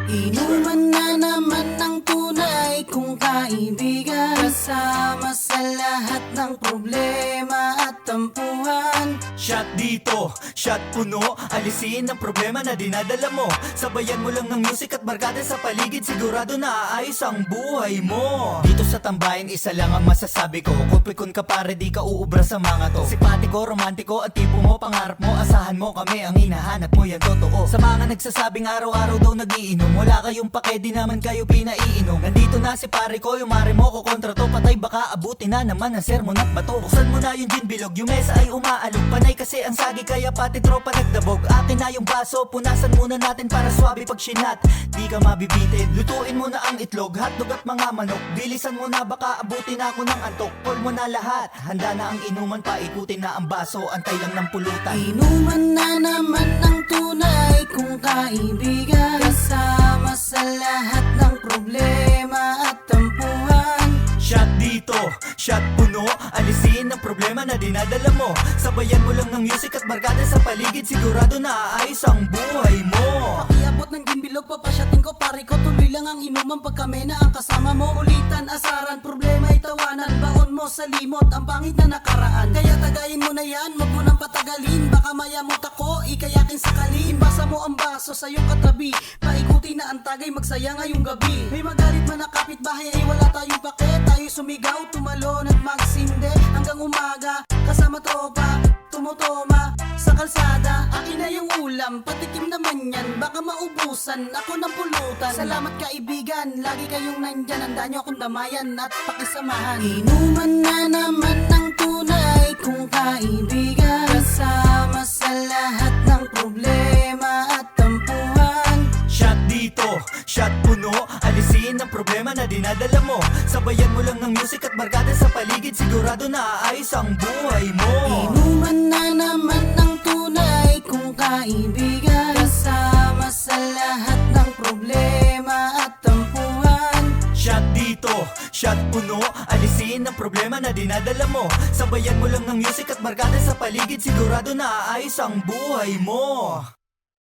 Inuman na naman ng tunay kung kaibigan, kasama sa lahat ng problema at tampuhan. Shot dito, shot puno, alisin ang problema na dinadala mo. Sabayan mo lang ng music at barkada sa paligid, sigurado na aayos ang buhay mo. Dito sa tambayan, isa lang ang masasabi ko, kupikon ka pare, di ka uubra sa mga to. Simpatiko, romantiko, ang tipo mo, pangarap mo, asahan mo kami, ang hinahanap mo yan totoo. Sa mga nagsasabing araw-araw daw nagiinom, wala kayong pake, di naman kayo pinaiinom. Nandito na si pare ko, yung mare mo ko kontra to, patay baka abutin na naman ang sermon at bato. Buksan mo na yung gin bilog, yung mesa ay umaalog, panay kasi ang sagi kaya pati tropa nagdabog. Akin na yung baso, punasan muna natin para swabe pag sinat, di ka mabibitin. Lutuin mo na ang itlog, hotdog at mga manok, bilisan mo na baka abutin ako ng antok. Call mo na lahat, handa na ang inuman, paikutin na ang baso, antay lang ng pulutan. Inuman na naman ng tunay kung kaibigan, kasama sa lahat ng problema at tampuhan. Shot dito, shot puno, alisin ang problema na dinadala mo. Sabayan mo lang ng music at barkada sa paligid, sigurado na aayos ang buhay mo. Pakiabot ng gimbilog, papasyatin ko pare ko, tuloy lang ang inuman pag kami na ang kasama mo. Ulitan, asaran, problema itawanan, baon mo sa limot ang pangit na nakaraan. Kaya tagayin mo na yan, wag mo nang patagalin, baka mayamot ako, ikayakin sakalin. Basa mo ang baso sa iyong katabi, paikuti na ang tagay, magsaya ngayong gabi. May magalit man na kapitbahay ay wala tayong pake, tayo sumigaw, tumalon at magsinde hanggang umaga, kasama tropa, tumutoma sa kalsada. Akin na yung ulam, patikim naman yan, baka maubusan ako ng pulutan. Salamat kaibigan, lagi kayong nandyan, handa nyo akong damayan at pakisamahan. Inuman na naman ng tunay kung kaibigan, kasama sa lahat ng problema at tampuhan. Shot dito, shot puno, alisin ang problema na dinadala mo. Sabayan mo lang ng music at barkada sa paligid, sigurado na aayos ang buhay mo. Inuman na naman ng tunay kung kaibigan, kasama sa lahat ng problema at tampuhan. Shot dito, shot puno, alisin ang problema na dinadala mo. Sabayan mo lang ng music at barkada sa paligid, sigurado na aayos ang buhay mo.